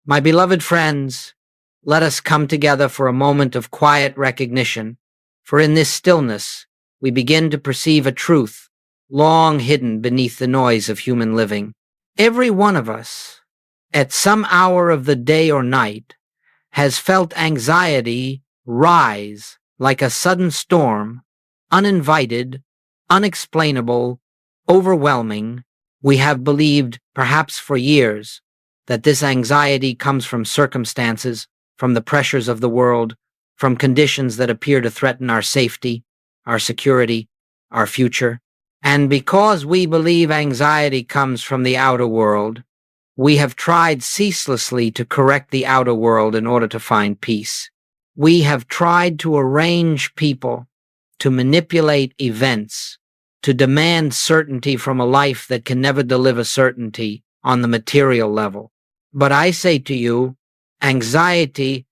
My beloved friends, let us come together for a moment of quiet recognition, for in this stillness we begin to perceive a truth long hidden beneath the noise of human living. Every one of us, at some hour of the day or night, has felt anxiety rise like a sudden storm, uninvited, unexplainable, overwhelming. We have believed, perhaps for years, that this anxiety comes from circumstances, from the pressures of the world, from conditions that appear to threaten our safety, our security, our future. And because we believe anxiety comes from the outer world, we have tried ceaselessly to correct the outer world in order to find peace. We have tried to arrange people, to manipulate events, to demand certainty from a life that can never deliver certainty on the material level. But I say to you, anxiety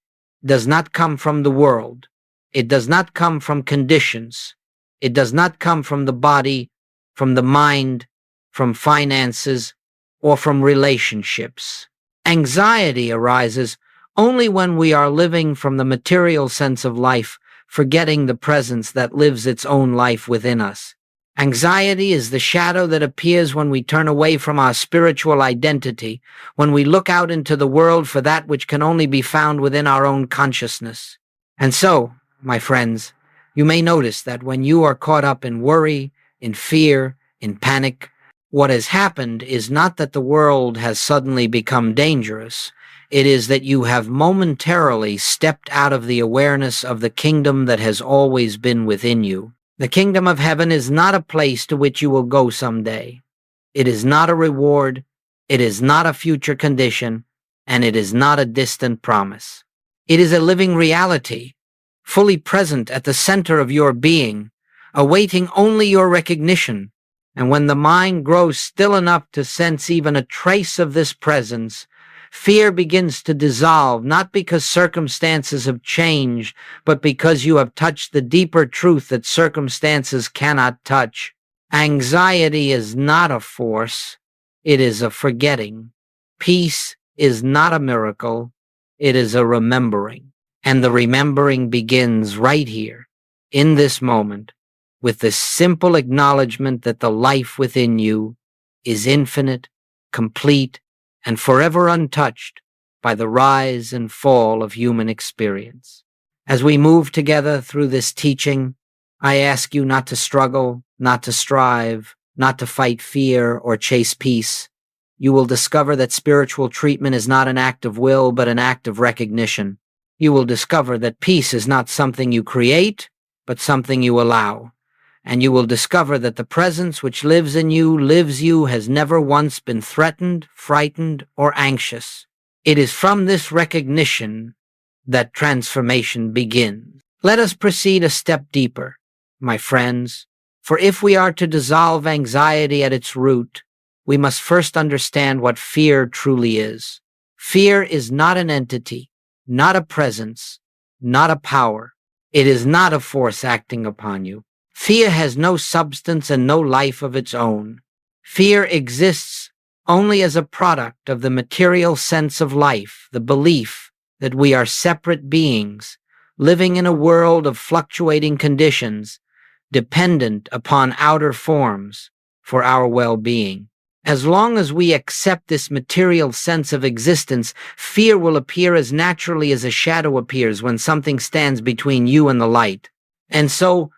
does not come from the world. It does not come from conditions. It does not come from the body, from the mind, from finances, or from relationships. Anxiety arises only when we are living from the material sense of life, forgetting the presence that lives its own life within us. Anxiety is the shadow that appears when we turn away from our spiritual identity, when we look out into the world for that which can only be found within our own consciousness. And so, my friends, you may notice that when you are caught up in worry, in fear, in panic, what has happened is not that the world has suddenly become dangerous. It is that you have momentarily stepped out of the awareness of the kingdom that has always been within you. The kingdom of heaven is not a place to which you will go someday. It is not a reward. It is not a future condition, and it is not a distant promise. It is a living reality, fully present at the center of your being, awaiting only your recognition. And when the mind grows still enough to sense even a trace of this presence, fear begins to dissolve, not because circumstances have changed, but because you have touched the deeper truth that circumstances cannot touch. Anxiety is not a force, it is a forgetting. Peace is not a miracle, it is a remembering. And the remembering begins right here, in this moment, with the simple acknowledgement that the life within you is infinite, complete, and forever untouched by the rise and fall of human experience. As we move together through this teaching, I ask you not to struggle, not to strive, not to fight fear or chase peace. You will discover that spiritual treatment is not an act of will, but an act of recognition. You will discover that peace is not something you create, but something you allow. And you will discover that the presence which lives in you, lives you, has never once been threatened, frightened, or anxious. It is from this recognition that transformation begins. Let us proceed a step deeper, my friends, for if we are to dissolve anxiety at its root, we must first understand what fear truly is. Fear is not an entity, not a presence, not a power. It is not a force acting upon you. Fear has no substance and no life of its own. Fear exists only as a product of the material sense of life, the belief that we are separate beings, living in a world of fluctuating conditions, dependent upon outer forms for our well-being. As long as we accept this material sense of existence, fear will appear as naturally as a shadow appears when something stands between you and the light. And so,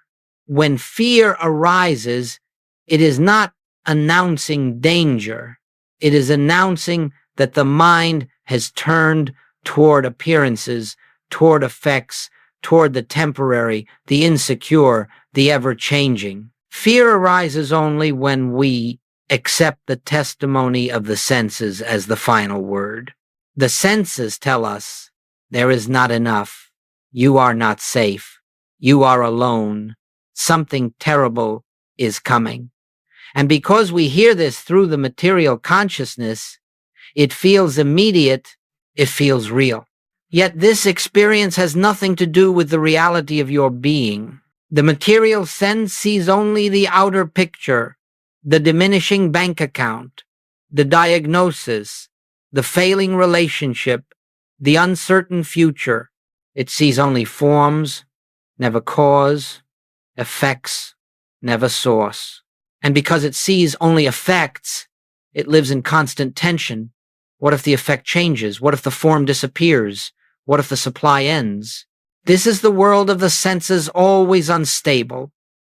when fear arises, it is not announcing danger. It is announcing that the mind has turned toward appearances, toward effects, toward the temporary, the insecure, the ever-changing. Fear arises only when we accept the testimony of the senses as the final word. The senses tell us, there is not enough. You are not safe. You are alone. Something terrible is coming. And because we hear this through the material consciousness, it feels immediate, it feels real. Yet this experience has nothing to do with the reality of your being. The material sense sees only the outer picture, the diminishing bank account, the diagnosis, the failing relationship, the uncertain future. It sees only forms, never cause, effects, never source. And because it sees only effects, it lives in constant tension. What if the effect changes? What if the form disappears? What if the supply ends? This is the world of the senses, always unstable,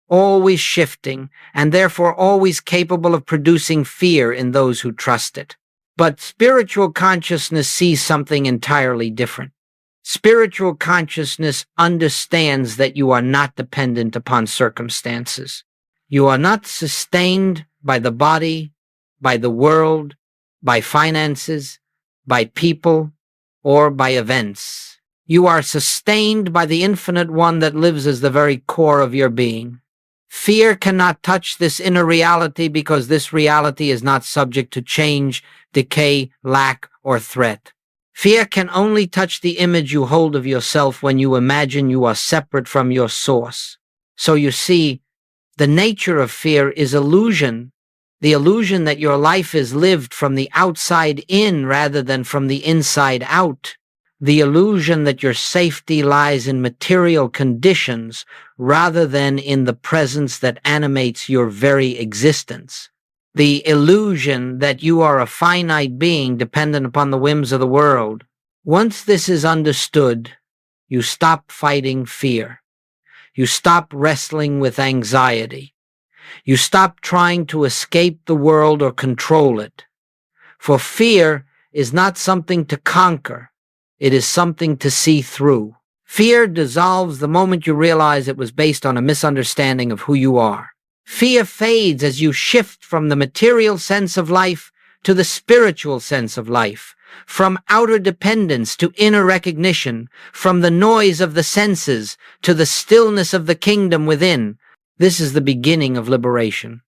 always shifting, and therefore always capable of producing fear in those who trust it. But spiritual consciousness sees something entirely different. Spiritual consciousness understands that you are not dependent upon circumstances. You are not sustained by the body, by the world, by finances, by people, or by events. You are sustained by the infinite one that lives as the very core of your being. Fear cannot touch this inner reality because this reality is not subject to change, decay, lack, or threat. Fear can only touch the image you hold of yourself when you imagine you are separate from your source. So you see, the nature of fear is illusion, the illusion that your life is lived from the outside in rather than from the inside out. The illusion that your safety lies in material conditions rather than in the presence that animates your very existence. The illusion that you are a finite being dependent upon the whims of the world. Once this is understood, you stop fighting fear. You stop wrestling with anxiety. You stop trying to escape the world or control it. For fear is not something to conquer. It is something to see through. Fear dissolves the moment you realize it was based on a misunderstanding of who you are. Fear fades as you shift from the material sense of life to the spiritual sense of life, from outer dependence to inner recognition, from the noise of the senses to the stillness of the kingdom within. This is the beginning of liberation.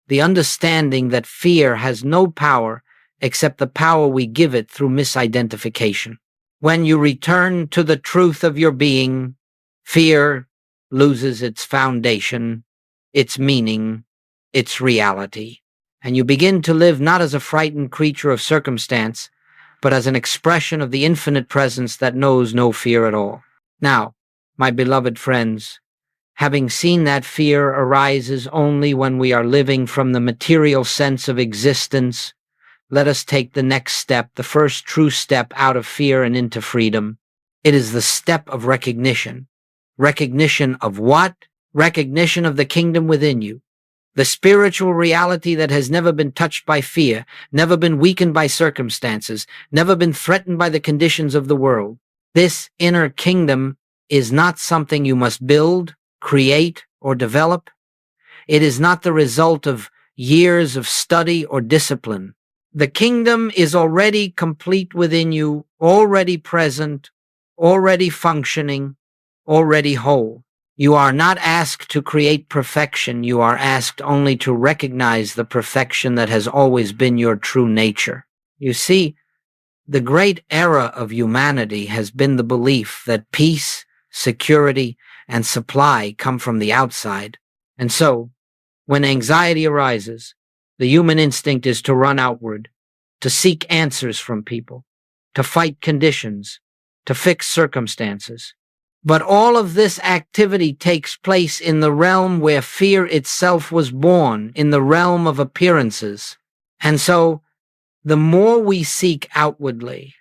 The understanding that fear has no power except the power we give it through misidentification. When you return to the truth of your being, fear loses its foundation, its meaning, its reality, and you begin to live not as a frightened creature of circumstance, but as an expression of the infinite presence that knows no fear at all. Now, my beloved friends, having seen that fear arises only when we are living from the material sense of existence, let us take the next step, the first true step out of fear and into freedom. It is the step of recognition. Recognition of what? Recognition of the kingdom within you. The spiritual reality that has never been touched by fear, never been weakened by circumstances, never been threatened by the conditions of the world. This inner kingdom is not something you must build, create, or develop. It is not the result of years of study or discipline. The kingdom is already complete within you, already present, already functioning, already whole. You are not asked to create perfection. You are asked only to recognize the perfection that has always been your true nature. You see, the great error of humanity has been the belief that peace, security, and supply come from the outside. And so, when anxiety arises, the human instinct is to run outward, to seek answers from people, to fight conditions, to fix circumstances. But all of this activity takes place in the realm where fear itself was born, in the realm of appearances. And so, the more we seek outwardly,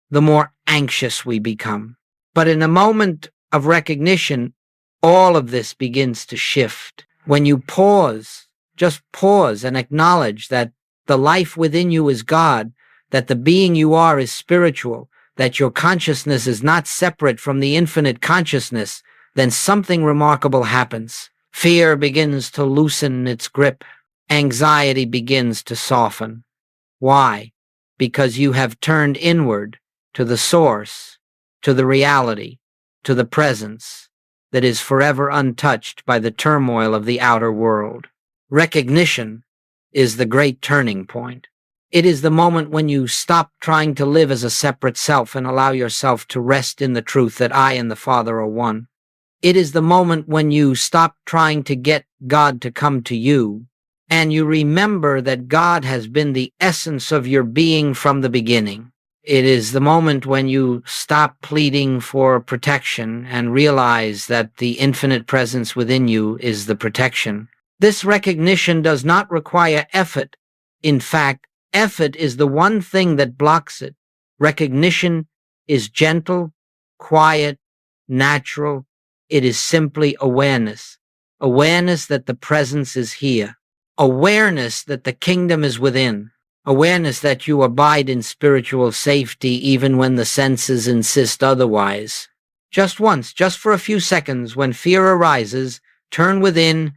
the more anxious we become. But in a moment of recognition, all of this begins to shift. When you pause, just pause and acknowledge that the life within you is God, that the being you are is spiritual, that your consciousness is not separate from the infinite consciousness, then something remarkable happens. Fear begins to loosen its grip. Anxiety begins to soften. Why? Because you have turned inward to the source, to the reality, to the presence that is forever untouched by the turmoil of the outer world. Recognition is the great turning point. It is the moment when you stop trying to live as a separate self and allow yourself to rest in the truth that I and the Father are one. It is the moment when you stop trying to get God to come to you and you remember that God has been the essence of your being from the beginning. It is the moment when you stop pleading for protection and realize that the infinite presence within you is the protection. This recognition does not require effort. In fact, effort is the one thing that blocks it. Recognition is gentle, quiet, natural. It is simply awareness. Awareness that the presence is here. Awareness that the kingdom is within. Awareness that you abide in spiritual safety even when the senses insist otherwise. Just once, just for a few seconds, when fear arises, turn within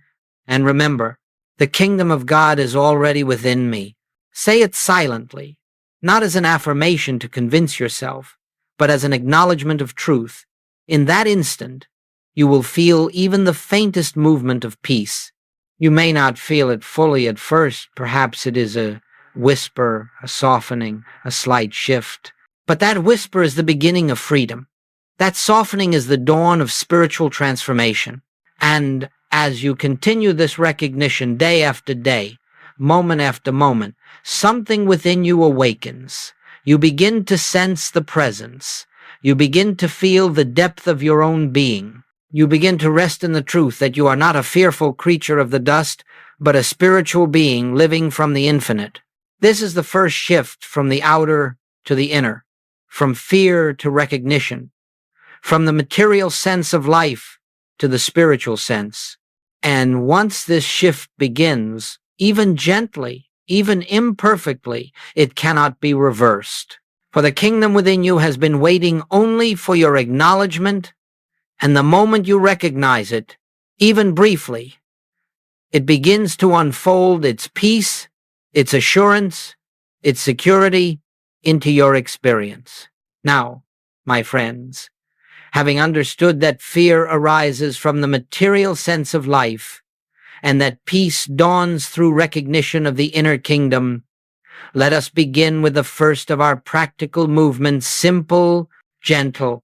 and remember, the kingdom of God is already within me. Say it silently, not as an affirmation to convince yourself, but as an acknowledgement of truth. In that instant, you will feel even the faintest movement of peace. You may not feel it fully at first. Perhaps it is a whisper, a softening, a slight shift. But that whisper is the beginning of freedom. That softening is the dawn of spiritual transformation. And as you continue this recognition day after day, moment after moment, something within you awakens. You begin to sense the presence. You begin to feel the depth of your own being. You begin to rest in the truth that you are not a fearful creature of the dust, but a spiritual being living from the infinite. This is the first shift from the outer to the inner, from fear to recognition, from the material sense of life to the spiritual sense. And once this shift begins, even gently, even imperfectly, it cannot be reversed. For the kingdom within you has been waiting only for your acknowledgement, and the moment you recognize it, even briefly, it begins to unfold its peace, its assurance, its security into your experience. Now, my friends, having understood that fear arises from the material sense of life and that peace dawns through recognition of the inner kingdom, let us begin with the first of our practical movements, simple, gentle,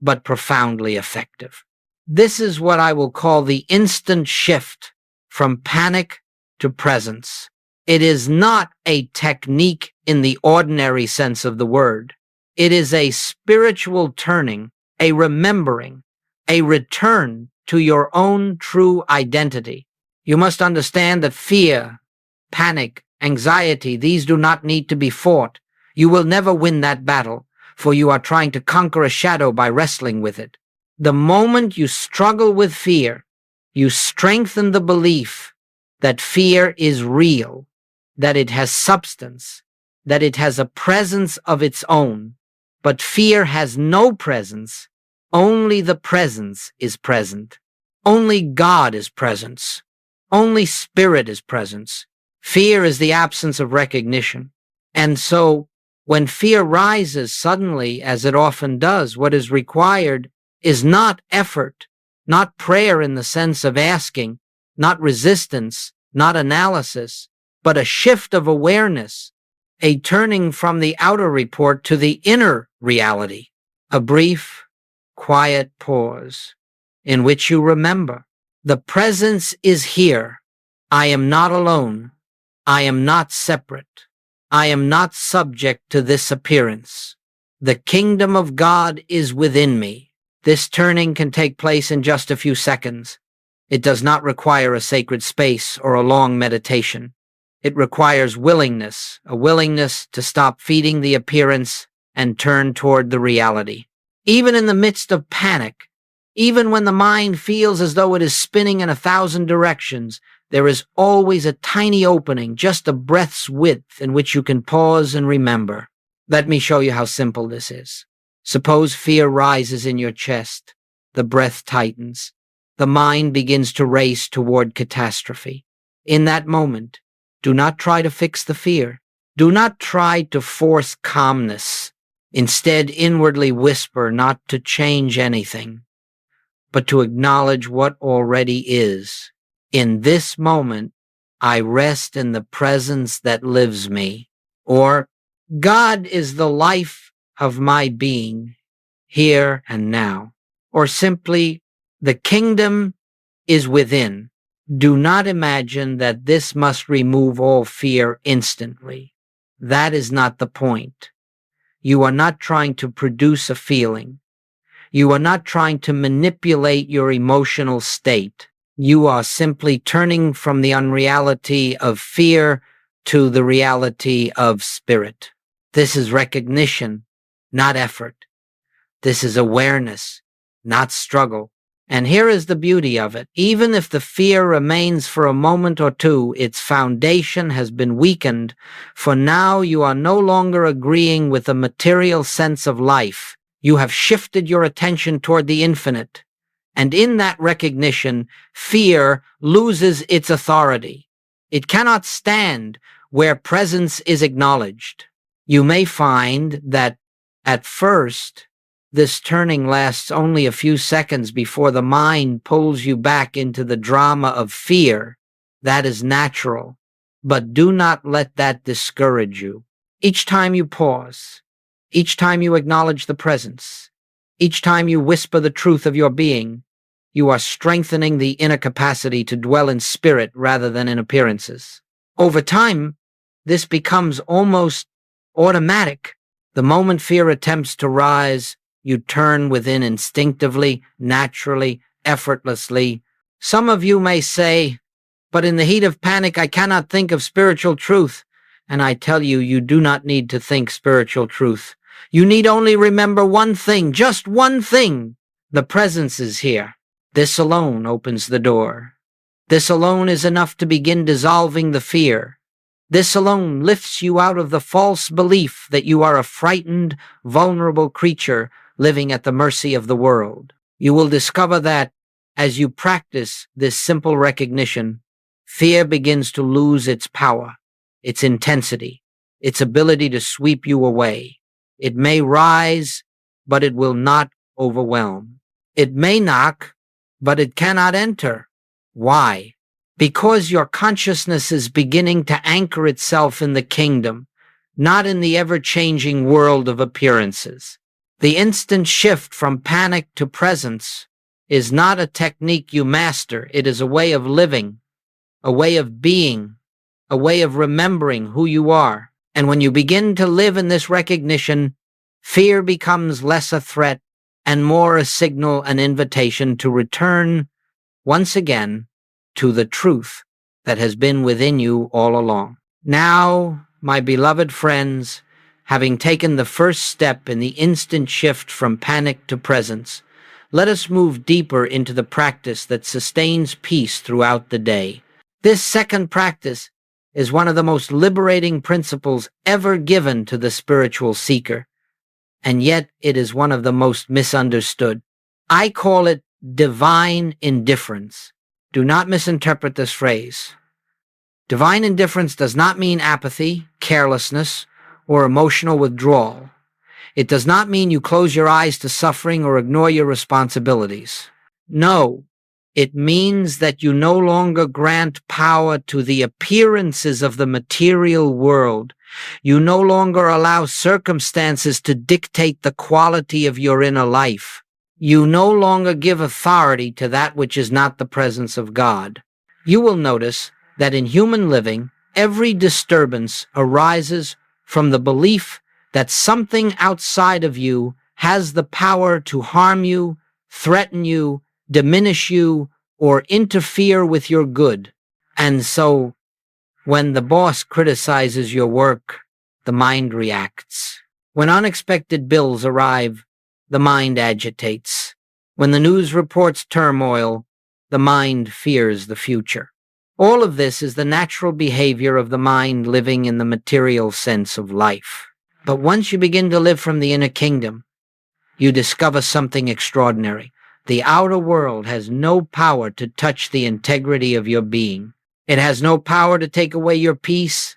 but profoundly effective. This is what I will call the instant shift from panic to presence. It is not a technique in the ordinary sense of the word. It is a spiritual turning, a remembering, a return to your own true identity. You must understand that fear, panic, anxiety, these do not need to be fought. You will never win that battle, for you are trying to conquer a shadow by wrestling with it. The moment you struggle with fear, you strengthen the belief that fear is real, that it has substance, that it has a presence of its own. But fear has no presence. Only the presence is present. Only God is presence. Only spirit is presence. Fear is the absence of recognition. And so, when fear rises suddenly, as it often does, what is required is not effort, not prayer in the sense of asking, not resistance, not analysis, but a shift of awareness, a turning from the outer report to the inner reality, a brief, quiet pause in which you remember, the presence is here. I am not alone. I am not separate. I am not subject to this appearance. The kingdom of God is within me. This turning can take place in just a few seconds. It does not require a sacred space or a long meditation. It requires willingness, a willingness to stop feeding the appearance and turn toward the reality. Even in the midst of panic, even when the mind feels as though it is spinning in 1,000 directions, there is always a tiny opening, just a breath's width, in which you can pause and remember. Let me show you how simple this is. Suppose fear rises in your chest. The breath tightens. The mind begins to race toward catastrophe. In that moment, do not try to fix the fear. Do not try to force calmness. Instead, inwardly whisper not to change anything, but to acknowledge what already is. In this moment, I rest in the presence that lives me. Or, God is the life of my being, here and now. Or simply, the kingdom is within. Do not imagine that this must remove all fear instantly. That is not the point. You are not trying to produce a feeling. You are not trying to manipulate your emotional state. You are simply turning from the unreality of fear to the reality of spirit. This is recognition, not effort. This is awareness, not struggle. And here is the beauty of it. Even if the fear remains for a moment or two, its foundation has been weakened, for now you are no longer agreeing with the material sense of life. You have shifted your attention toward the infinite. And in that recognition, fear loses its authority. It cannot stand where presence is acknowledged. You may find that at first, this turning lasts only a few seconds before the mind pulls you back into the drama of fear. That is natural, but do not let that discourage you. Each time you pause, each time you acknowledge the presence, each time you whisper the truth of your being, you are strengthening the inner capacity to dwell in spirit rather than in appearances. Over time, this becomes almost automatic. The moment fear attempts to rise, you turn within instinctively, naturally, effortlessly. Some of you may say, but in the heat of panic, I cannot think of spiritual truth. And I tell you, you do not need to think spiritual truth. You need only remember one thing, just one thing. The presence is here. This alone opens the door. This alone is enough to begin dissolving the fear. This alone lifts you out of the false belief that you are a frightened, vulnerable creature living at the mercy of the world. You will discover that, as you practice this simple recognition, fear begins to lose its power, its intensity, its ability to sweep you away. It may rise, but it will not overwhelm. It may knock, but it cannot enter. Why? Because your consciousness is beginning to anchor itself in the kingdom, not in the ever-changing world of appearances. The instant shift from panic to presence is not a technique you master. It is a way of living, a way of being, a way of remembering who you are. And when you begin to live in this recognition, fear becomes less a threat and more a signal, an invitation to return once again to the truth that has been within you all along. Now, my beloved friends, having taken the first step in the instant shift from panic to presence, let us move deeper into the practice that sustains peace throughout the day. This second practice is one of the most liberating principles ever given to the spiritual seeker, and yet it is one of the most misunderstood. I call it divine indifference. Do not misinterpret this phrase. Divine indifference does not mean apathy, carelessness, or emotional withdrawal. It does not mean you close your eyes to suffering or ignore your responsibilities. No, it means that you no longer grant power to the appearances of the material world. You no longer allow circumstances to dictate the quality of your inner life. You no longer give authority to that which is not the presence of God. You will notice that in human living, every disturbance arises from the belief that something outside of you has the power to harm you, threaten you, diminish you, or interfere with your good. And so, when the boss criticizes your work, the mind reacts. When unexpected bills arrive, the mind agitates. When the news reports turmoil, the mind fears the future. All of this is the natural behavior of the mind living in the material sense of life. But once you begin to live from the inner kingdom, you discover something extraordinary. The outer world has no power to touch the integrity of your being. It has no power to take away your peace,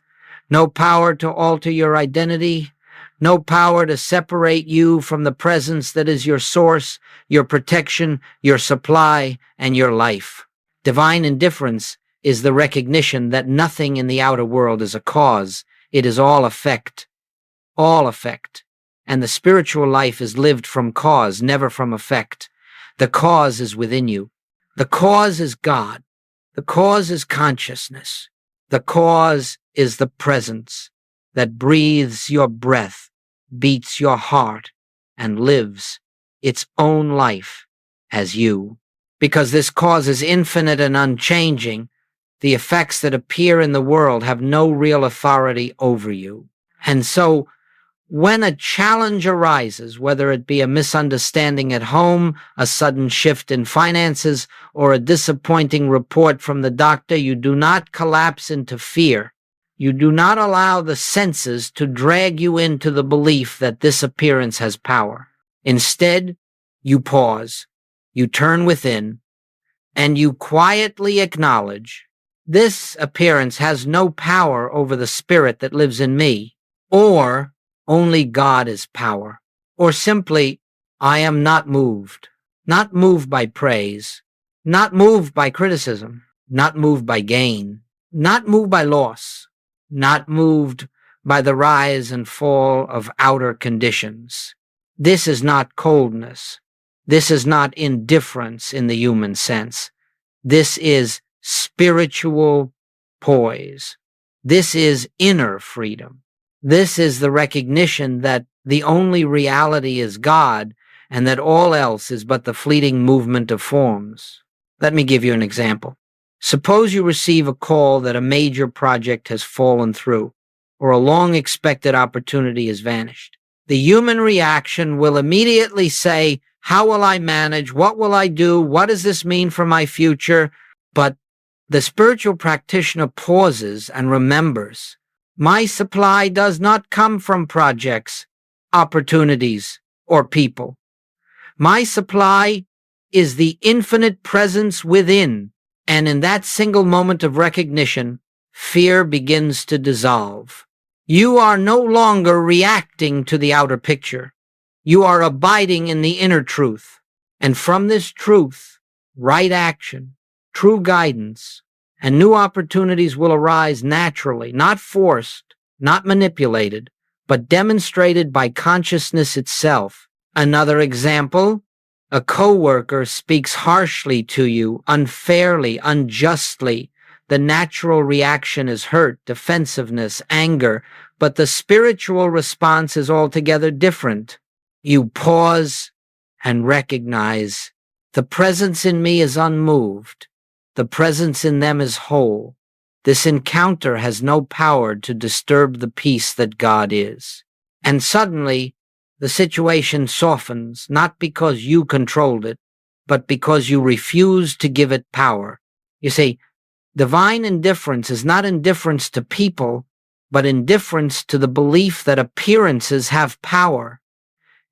no power to alter your identity, no power to separate you from the presence that is your source, your protection, your supply, and your life. Divine indifference is the recognition that nothing in the outer world is a cause. It is all effect. All effect. And the spiritual life is lived from cause, never from effect. The cause is within you. The cause is God. The cause is consciousness. The cause is the presence that breathes your breath, beats your heart, and lives its own life as you. Because this cause is infinite and unchanging, the effects that appear in the world have no real authority over you. And so, when a challenge arises, whether it be a misunderstanding at home, a sudden shift in finances, or a disappointing report from the doctor, you do not collapse into fear. You do not allow the senses to drag you into the belief that this appearance has power. Instead, you pause, you turn within, and you quietly acknowledge, this appearance has no power over the spirit that lives in me, or only God is power. Or simply, I am not moved by praise, not moved by criticism, not moved by gain, not moved by loss, not moved by the rise and fall of outer conditions. This is not coldness. This is not indifference in the human sense. This is spiritual poise. This is inner freedom. This is the recognition that the only reality is God and that all else is but the fleeting movement of forms. Let me give you an example. Suppose you receive a call that a major project has fallen through or a long-expected opportunity has vanished. The human reaction will immediately say, how will I manage? What will I do? What does this mean for my future? But the spiritual practitioner pauses and remembers, my supply does not come from projects, opportunities, or people. My supply is the infinite presence within, and in that single moment of recognition, fear begins to dissolve. You are no longer reacting to the outer picture. You are abiding in the inner truth, and from this truth, right action, true guidance, and new opportunities will arise naturally, not forced, not manipulated, but demonstrated by consciousness itself. Another example, a coworker speaks harshly to you, unfairly, unjustly. The natural reaction is hurt, defensiveness, anger, but the spiritual response is altogether different. You pause and recognize, the presence in me is unmoved. The presence in them is whole. This encounter has no power to disturb the peace that God is. And suddenly, the situation softens, not because you controlled it, but because you refused to give it power. You see, divine indifference is not indifference to people, but indifference to the belief that appearances have power.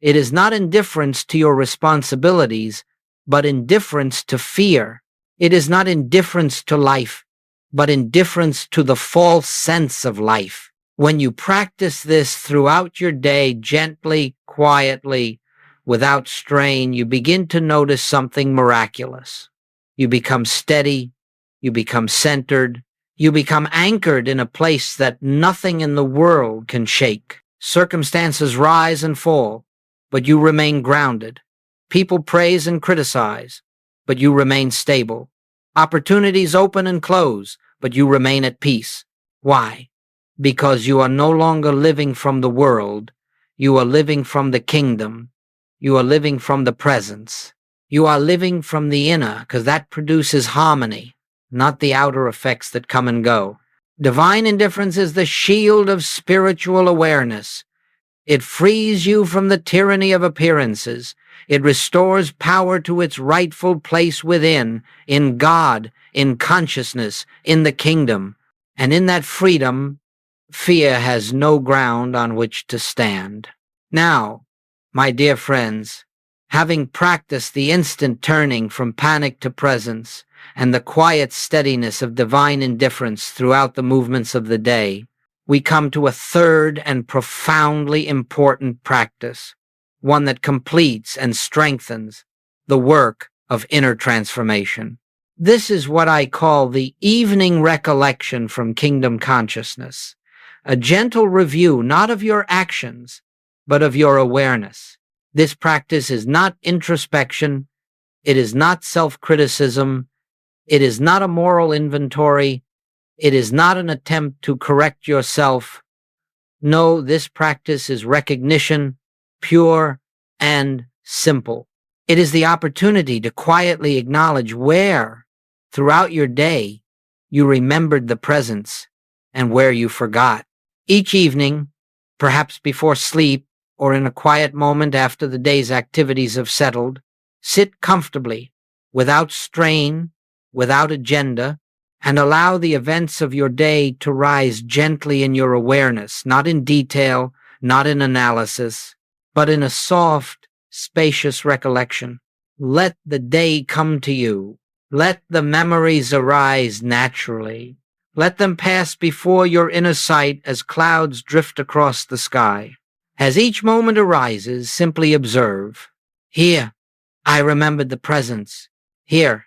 It is not indifference to your responsibilities, but indifference to fear. It is not indifference to life, but indifference to the false sense of life. When you practice this throughout your day, gently, quietly, without strain, you begin to notice something miraculous. You become steady, you become centered, you become anchored in a place that nothing in the world can shake. Circumstances rise and fall, but you remain grounded. People praise and criticize, but you remain stable. Opportunities open and close, but you remain at peace. Why? Because you are no longer living from the world. You are living from the kingdom. You are living from the presence. You are living from the inner, because that produces harmony, not the outer effects that come and go. Divine indifference is the shield of spiritual awareness. It frees you from the tyranny of appearances. It restores power to its rightful place within, in God, in consciousness, in the kingdom. And in that freedom, fear has no ground on which to stand. Now, my dear friends, having practiced the instant turning from panic to presence and the quiet steadiness of divine indifference throughout the movements of the day, we come to a third and profoundly important practice, one that completes and strengthens the work of inner transformation. This is what I call the evening recollection from kingdom consciousness, a gentle review not of your actions, but of your awareness. This practice is not introspection, it is not self-criticism, It is not a moral inventory. It is not an attempt to correct yourself. No, this practice is recognition, pure and simple. It is the opportunity to quietly acknowledge where, throughout your day, you remembered the presence and where you forgot. Each evening, perhaps before sleep or in a quiet moment after the day's activities have settled, sit comfortably, without strain, without agenda, and allow the events of your day to rise gently in your awareness, not in detail, not in analysis, but in a soft, spacious recollection. Let the day come to you. Let the memories arise naturally. Let them pass before your inner sight as clouds drift across the sky. As each moment arises, simply observe. Here, I remembered the presence. Here,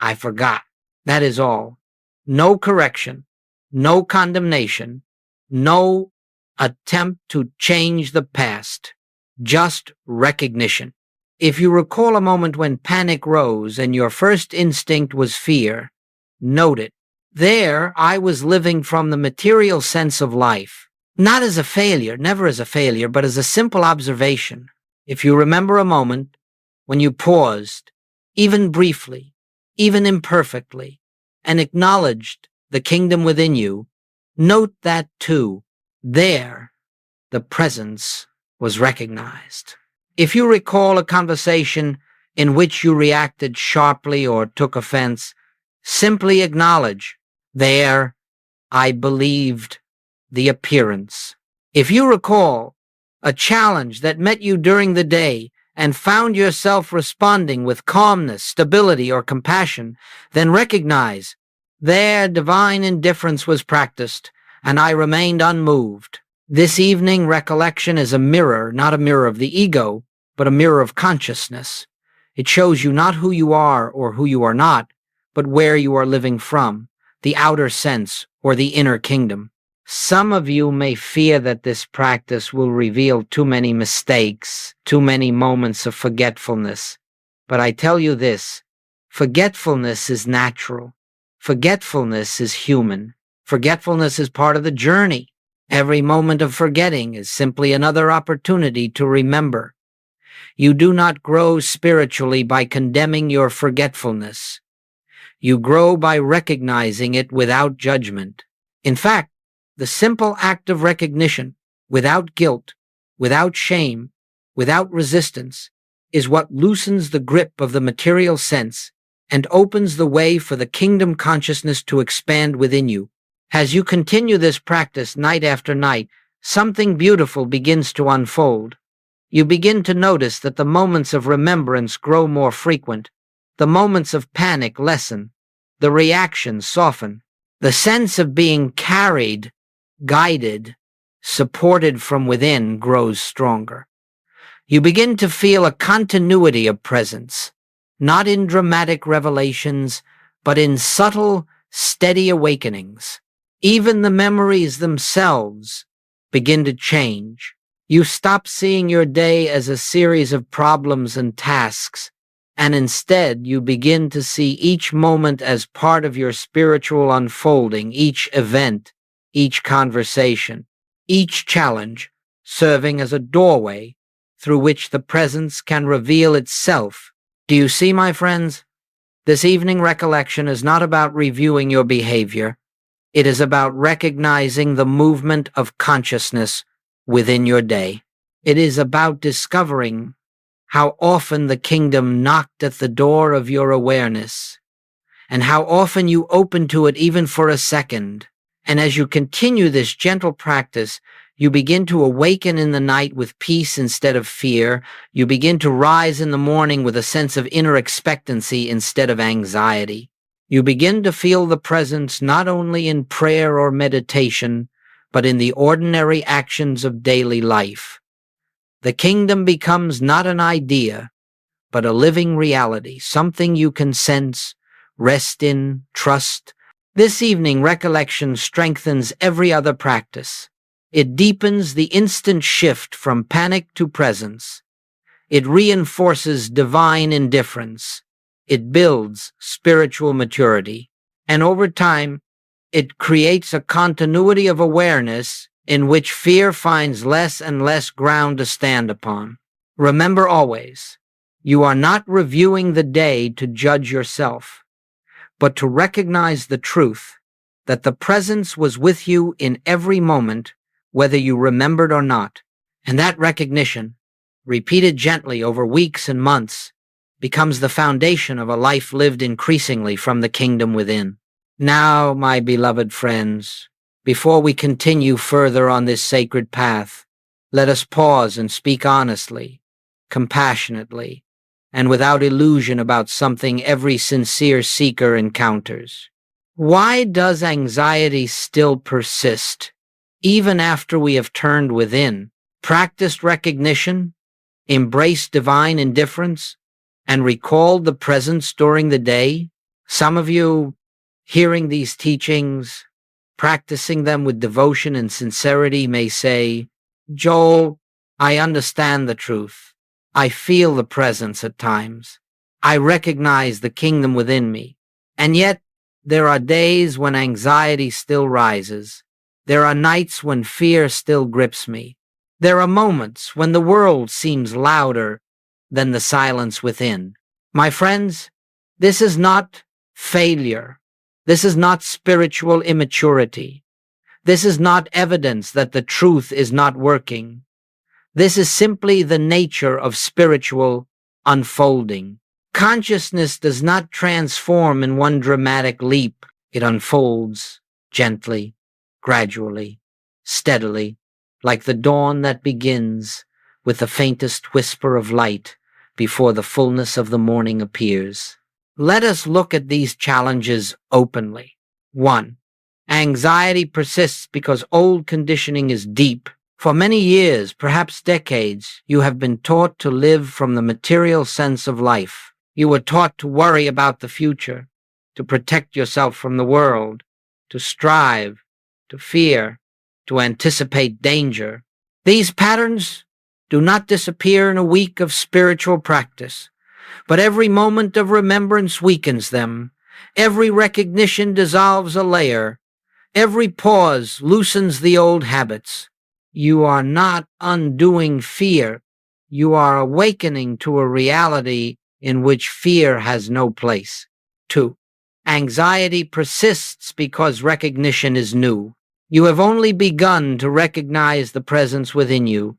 I forgot. That is all. No correction, no condemnation, no attempt to change the past, just recognition. If you recall a moment when panic rose and your first instinct was fear, note it. There, I was living from the material sense of life, not as a failure, never as a failure, but as a simple observation. If you remember a moment when you paused, even briefly, even imperfectly, and acknowledged the kingdom within you, note that too. There, the presence was recognized. If you recall a conversation in which you reacted sharply or took offense, simply acknowledge, there, I believed the appearance. If you recall a challenge that met you during the day and found yourself responding with calmness, stability, or compassion, then recognize there divine indifference was practiced, and I remained unmoved. This evening recollection is a mirror, not a mirror of the ego, but a mirror of consciousness. It shows you not who you are or who you are not, but where you are living from, the outer sense or the inner kingdom. Some of you may fear that this practice will reveal too many mistakes, too many moments of forgetfulness. But I tell you this, forgetfulness is natural. Forgetfulness is human. Forgetfulness is part of the journey. Every moment of forgetting is simply another opportunity to remember. You do not grow spiritually by condemning your forgetfulness. You grow by recognizing it without judgment. In fact, the simple act of recognition, without guilt, without shame, without resistance, is what loosens the grip of the material sense and opens the way for the kingdom consciousness to expand within you. As you continue this practice night after night, something beautiful begins to unfold. You begin to notice that the moments of remembrance grow more frequent, the moments of panic lessen, the reactions soften, the sense of being carried, guided, supported from within grows stronger. You begin to feel a continuity of presence, not in dramatic revelations, but in subtle, steady awakenings. Even the memories themselves begin to change. You stop seeing your day as a series of problems and tasks, and instead you begin to see each moment as part of your spiritual unfolding, each event, each conversation, each challenge serving as a doorway through which the presence can reveal itself. Do you see, my friends? This evening recollection is not about reviewing your behavior. It is about recognizing the movement of consciousness within your day. It is about discovering how often the kingdom knocked at the door of your awareness, and how often you open to it even for a second. And as you continue this gentle practice, you begin to awaken in the night with peace instead of fear. You begin to rise in the morning with a sense of inner expectancy instead of anxiety. You begin to feel the presence not only in prayer or meditation, but in the ordinary actions of daily life. The kingdom becomes not an idea, but a living reality, something you can sense, rest in, trust. This evening recollection strengthens every other practice. It deepens the instant shift from panic to presence. It reinforces divine indifference. it builds spiritual maturity. And over time, it creates a continuity of awareness in which fear finds less and less ground to stand upon. Remember always, you are not reviewing the day to judge yourself, but to recognize the truth that the presence was with you in every moment, whether you remembered or not. And that recognition, repeated gently over weeks and months, becomes the foundation of a life lived increasingly from the kingdom within. Now, my beloved friends, before we continue further on this sacred path, let us pause and speak honestly, compassionately, and without illusion about something every sincere seeker encounters. Why does anxiety still persist, even after we have turned within, practiced recognition, embraced divine indifference, and recalled the presence during the day? Some of you, hearing these teachings, practicing them with devotion and sincerity, may say, "Joel, I understand the truth. I feel the presence at times. I recognize the kingdom within me. And yet, there are days when anxiety still rises. There are nights when fear still grips me. There are moments when the world seems louder than the silence within." My friends, this is not failure. This is not spiritual immaturity. This is not evidence that the truth is not working. This is simply the nature of spiritual unfolding. Consciousness does not transform in one dramatic leap. It unfolds gently, gradually, steadily, like the dawn that begins with the faintest whisper of light before the fullness of the morning appears. Let us look at these challenges openly. 1. Anxiety persists because old conditioning is deep. For many years, perhaps decades, you have been taught to live from the material sense of life. You were taught to worry about the future, to protect yourself from the world, to strive, to fear, to anticipate danger. These patterns do not disappear in a week of spiritual practice, but every moment of remembrance weakens them. Every recognition dissolves a layer. Every pause loosens the old habits. You are not undoing fear. You are awakening to a reality in which fear has no place. 2. Anxiety persists because recognition is new. You have only begun to recognize the presence within you.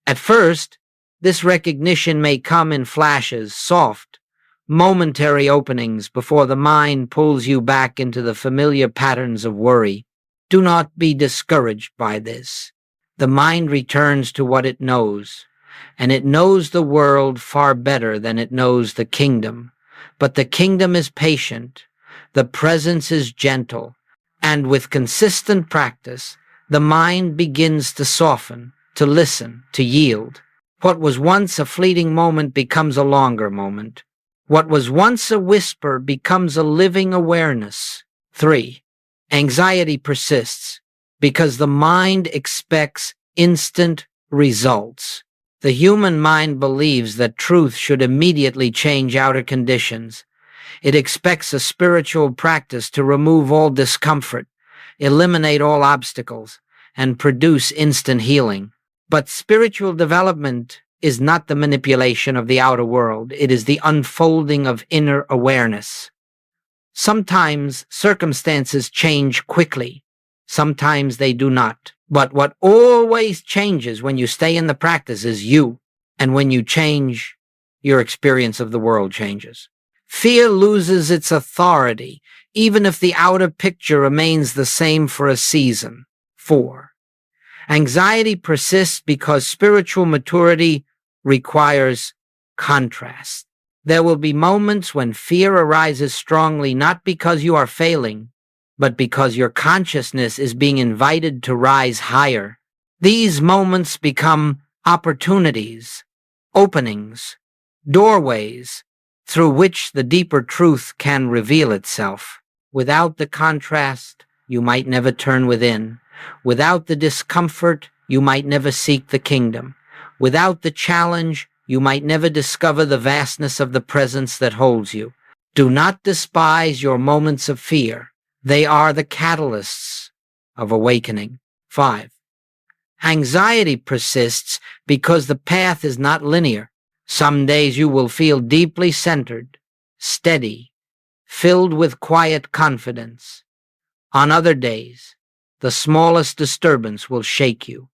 At first, this recognition may come in flashes, soft, momentary openings before the mind pulls you back into the familiar patterns of worry. Do not be discouraged by this. The mind returns to what it knows, and it knows the world far better than it knows the kingdom. But the kingdom is patient, the presence is gentle, and with consistent practice, the mind begins to soften, to listen, to yield. What was once a fleeting moment becomes a longer moment. What was once a whisper becomes a living awareness. 3. Anxiety persists because the mind expects instant results. The human mind believes that truth should immediately change outer conditions. It expects a spiritual practice to remove all discomfort, eliminate all obstacles, and produce instant healing. But spiritual development is not the manipulation of the outer world. It is the unfolding of inner awareness. Sometimes circumstances change quickly. Sometimes they do not. But what always changes when you stay in the practice is you. And when you change, your experience of the world changes. Fear loses its authority, even if the outer picture remains the same for a season. 4. Anxiety persists because spiritual maturity requires contrast. There will be moments when fear arises strongly, not because you are failing, but because your consciousness is being invited to rise higher. These moments become opportunities, openings, doorways through which the deeper truth can reveal itself. Without the contrast, you might never turn within. Without the discomfort, you might never seek the kingdom. Without the challenge, you might never discover the vastness of the presence that holds you. Do not despise your moments of fear. They are the catalysts of awakening. 5. Anxiety persists because the path is not linear. Some days you will feel deeply centered, steady, filled with quiet confidence. On other days, the smallest disturbance will shake you.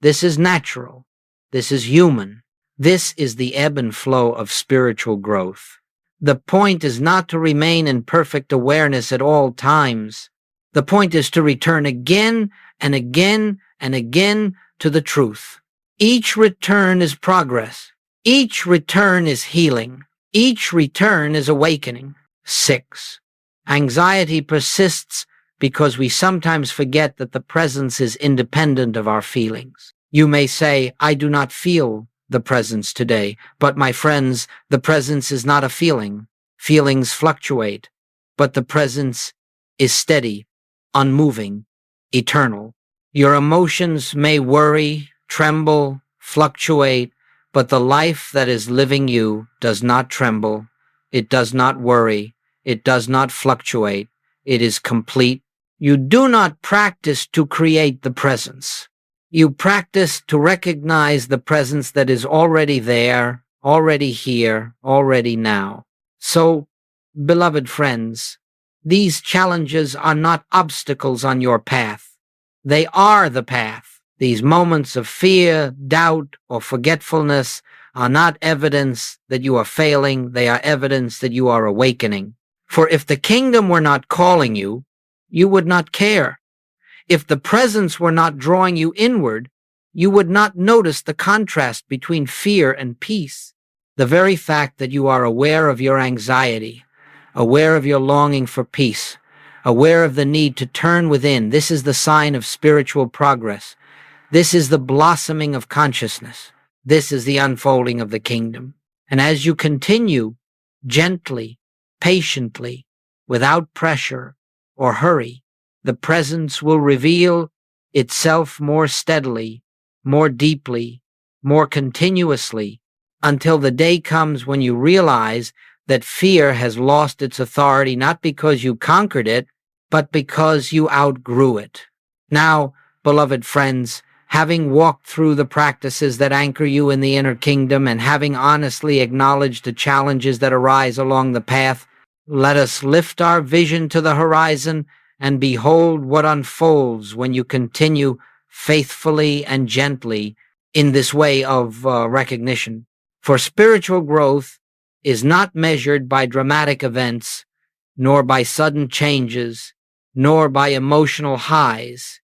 This is natural. This is human. This is the ebb and flow of spiritual growth. The point is not to remain in perfect awareness at all times. The point is to return again and again and again to the truth. Each return is progress. Each return is healing. Each return is awakening. 6. Anxiety persists because we sometimes forget that the presence is independent of our feelings. You may say, I do not feel the presence today, but my friends, the presence is not a feeling. Feelings fluctuate, but the presence is steady, unmoving, eternal. Your emotions may worry, tremble, fluctuate, but the life that is living you does not tremble. It does not worry. It does not fluctuate. It is complete. You do not practice to create the presence. You practice to recognize the presence that is already there, already here, already now. So, beloved friends, these challenges are not obstacles on your path. They are the path. These moments of fear, doubt, or forgetfulness are not evidence that you are failing. They are evidence that you are awakening. For if the kingdom were not calling you, you would not care. If the presence were not drawing you inward, you would not notice the contrast between fear and peace. The very fact that you are aware of your anxiety, aware of your longing for peace, aware of the need to turn within, this is the sign of spiritual progress. This is the blossoming of consciousness. This is the unfolding of the kingdom. And as you continue gently, patiently, without pressure or hurry, the presence will reveal itself more steadily, more deeply, more continuously, until the day comes when you realize that fear has lost its authority not because you conquered it, but because you outgrew it. Now, beloved friends, having walked through the practices that anchor you in the inner kingdom and having honestly acknowledged the challenges that arise along the path, let us lift our vision to the horizon and behold what unfolds when you continue faithfully and gently in this way of recognition. For spiritual growth is not measured by dramatic events, nor by sudden changes, nor by emotional highs.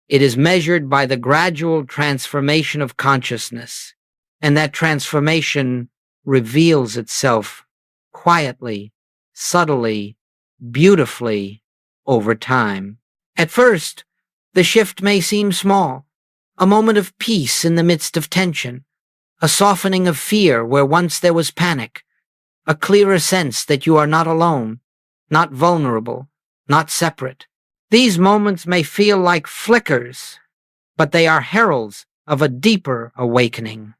It is measured by the gradual transformation of consciousness, and that transformation reveals itself quietly, subtly, beautifully, over time. At first, the shift may seem small, a moment of peace in the midst of tension, a softening of fear where once there was panic, a clearer sense that you are not alone, not vulnerable, not separate. These moments may feel like flickers, but they are heralds of a deeper awakening.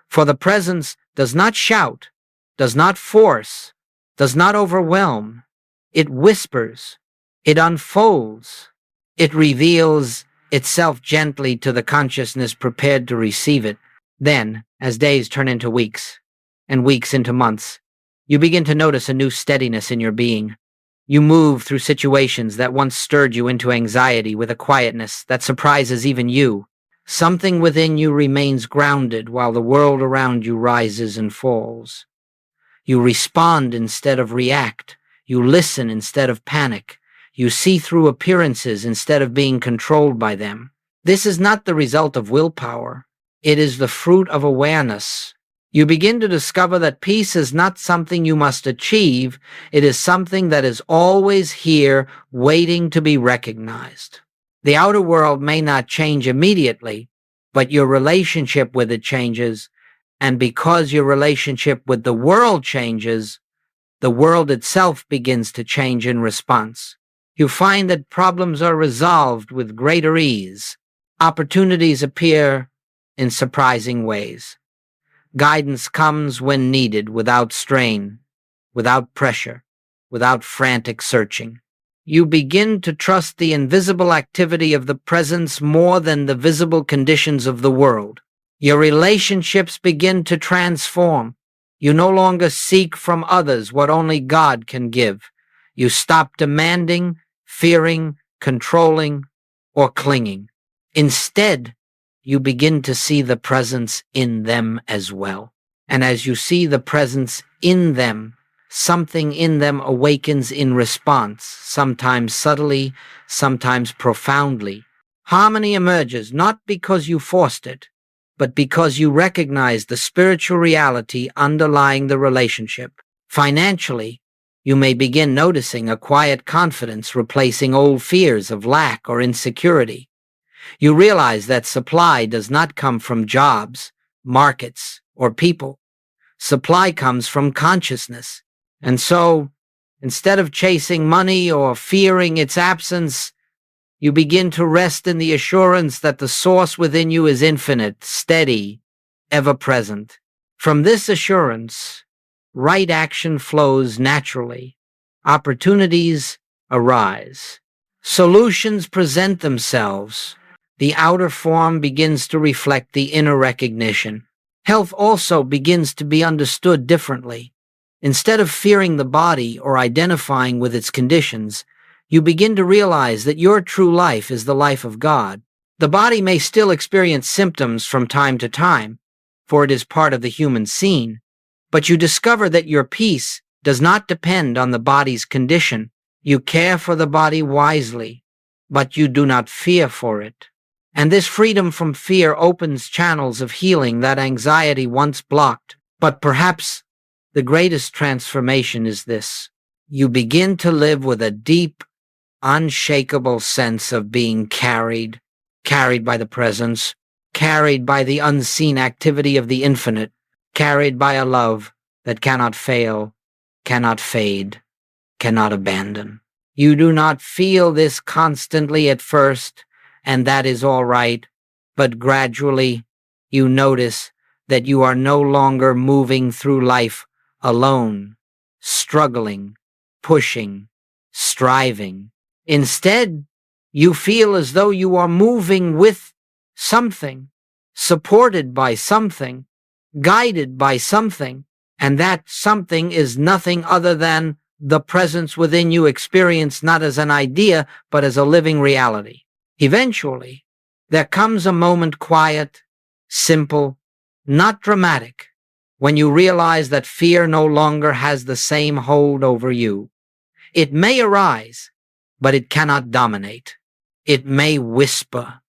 For the presence does not shout, does not force, does not overwhelm. It whispers. It unfolds. It reveals itself gently to the consciousness prepared to receive it. Then, as days turn into weeks, and weeks into months, you begin to notice a new steadiness in your being. You move through situations that once stirred you into anxiety with a quietness that surprises even you. Something within you remains grounded while the world around you rises and falls. You respond instead of react. You listen instead of panic. You see through appearances instead of being controlled by them. This is not the result of willpower. It is the fruit of awareness. You begin to discover that peace is not something you must achieve. It is something that is always here, waiting to be recognized. The outer world may not change immediately, but your relationship with it changes. And because your relationship with the world changes, the world itself begins to change in response. You find that problems are resolved with greater ease. Opportunities appear in surprising ways. Guidance comes when needed without strain. without pressure, without frantic searching. You begin to trust the invisible activity of the presence more than the visible conditions of the world. Your relationships begin to transform. You no longer seek from others what only God can give. You stop demanding, fearing, controlling, or clinging. Instead, you begin to see the presence in them as well. And as you see the presence in them, something in them awakens in response, sometimes subtly, sometimes profoundly. Harmony emerges not because you forced it, but because you recognize the spiritual reality underlying the relationship. Financially, you may begin noticing a quiet confidence replacing old fears of lack or insecurity. You realize that supply does not come from jobs, markets, or people. Supply comes from consciousness. And so, instead of chasing money or fearing its absence, you begin to rest in the assurance that the source within you is infinite, steady, ever-present. From this assurance, right action flows naturally. Opportunities arise. Solutions present themselves. The outer form begins to reflect the inner recognition. Health also begins to be understood differently. Instead of fearing the body or identifying with its conditions, you begin to realize that your true life is the life of God. The body may still experience symptoms from time to time, for it is part of the human scene, but you discover that your peace does not depend on the body's condition. You care for the body wisely, but you do not fear for it. And this freedom from fear opens channels of healing that anxiety once blocked. But perhaps the greatest transformation is this. You begin to live with a deep, unshakable sense of being carried by the presence, carried by the unseen activity of the infinite, carried by a love that cannot fail, cannot fade, cannot abandon. You do not feel this constantly at first, and that is all right, but gradually you notice that you are no longer moving through life alone, struggling, pushing, striving. Instead, you feel as though you are moving with something, supported by something, guided by something, and that something is nothing other than the presence within you experienced not as an idea, but as a living reality. Eventually, there comes a moment quiet, simple, not dramatic, when you realize that fear no longer has the same hold over you. It may arise, but it cannot dominate. It may whisper,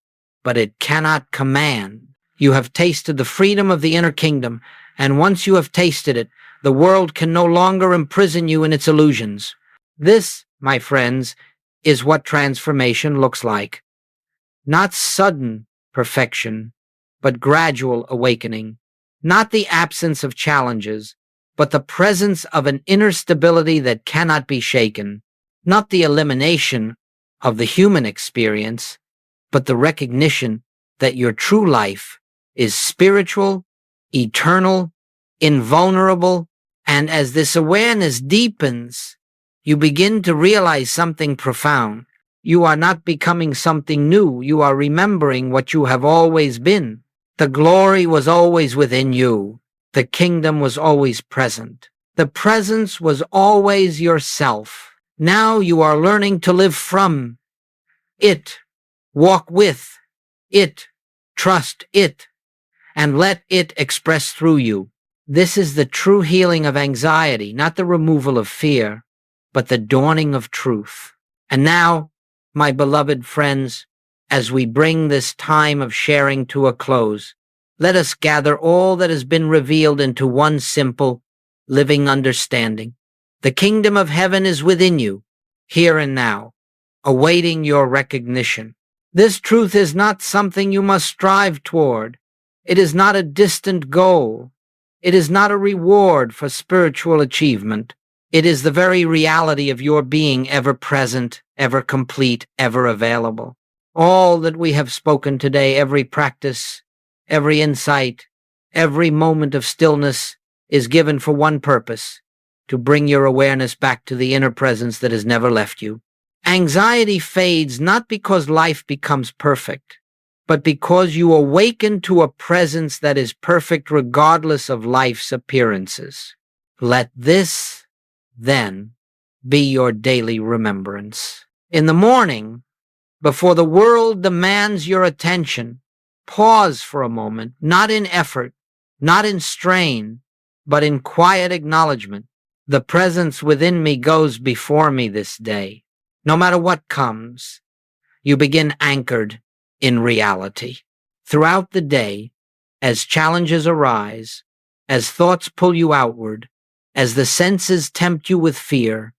but it cannot command. You have tasted the freedom of the inner kingdom, and once you have tasted it, the world can no longer imprison you in its illusions. This, my friends, is what transformation looks like. Not sudden perfection, but gradual awakening. Not the absence of challenges, but the presence of an inner stability that cannot be shaken. Not the elimination of the human experience, but the recognition that your true life is spiritual, eternal, invulnerable, and as this awareness deepens, you begin to realize something profound. You are not becoming something new. You are remembering what you have always been. The glory was always within you. The kingdom was always present. The presence was always yourself. Now you are learning to live from it, walk with it, trust it, and let it express through you. This is the true healing of anxiety, not the removal of fear, but the dawning of truth. And now, my beloved friends, as we bring this time of sharing to a close, let us gather all that has been revealed into one simple, living understanding. The kingdom of heaven is within you, here and now, awaiting your recognition. This truth is not something you must strive toward. It is not a distant goal. It is not a reward for spiritual achievement. It is the very reality of your being ever present, ever complete, ever available. All that we have spoken today, every practice, every insight, every moment of stillness is given for one purpose: to bring your awareness back to the inner presence that has never left you. Anxiety fades not because life becomes perfect, but because you awaken to a presence that is perfect regardless of life's appearances. Let this, then, be your daily remembrance. In the morning, before the world demands your attention, pause for a moment, not in effort, not in strain, but in quiet acknowledgement. The presence within me goes before me this day. No matter what comes, you begin anchored in reality. Throughout the day, as challenges arise, as thoughts pull you outward, as the senses tempt you with fear,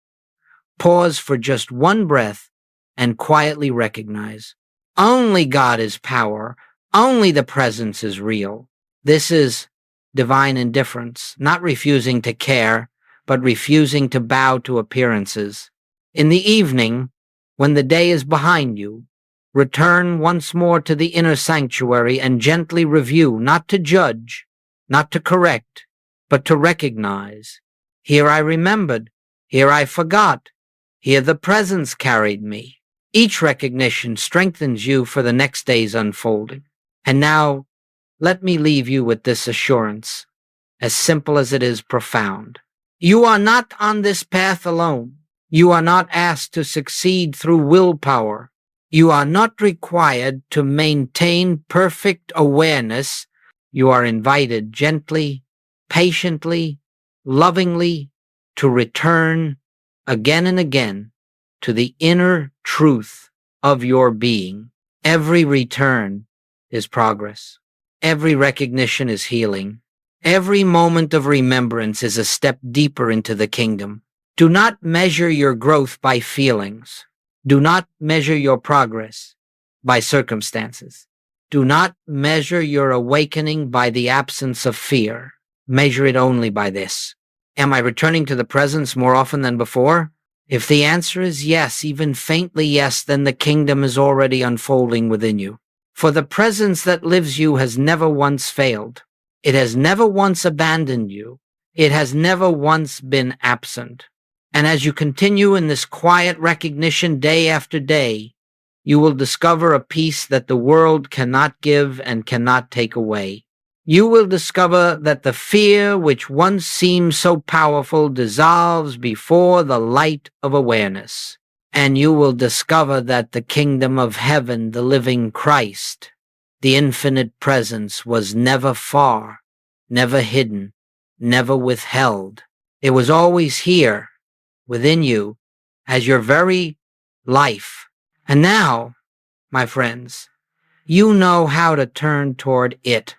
pause for just one breath and quietly recognize, only God is power, only the presence is real. This is divine indifference, not refusing to care, but refusing to bow to appearances. In the evening, when the day is behind you, return once more to the inner sanctuary and gently review, not to judge, not to correct, but to recognize. Here I remembered, here I forgot, here the presence carried me. Each recognition strengthens you for the next day's unfolding. And now, let me leave you with this assurance, as simple as it is profound. You are not on this path alone. You are not asked to succeed through willpower. You are not required to maintain perfect awareness. You are invited gently, patiently, lovingly to return again and again to the inner truth of your being. Every return is progress. Every recognition is healing. Every moment of remembrance is a step deeper into the kingdom. Do not measure your growth by feelings. Do not measure your progress by circumstances. Do not measure your awakening by the absence of fear. Measure it only by this. Am I returning to the presence more often than before? If the answer is yes, even faintly yes, then the kingdom is already unfolding within you. For the presence that lives you has never once failed. It has never once abandoned you. It has never once been absent. And as you continue in this quiet recognition day after day, you will discover a peace that the world cannot give and cannot take away. You will discover that the fear which once seemed so powerful dissolves before the light of awareness. And you will discover that the kingdom of heaven, the living Christ, the infinite presence, was never far, never hidden, never withheld. It was always here, within you, as your very life. And now, my friends, you know how to turn toward it.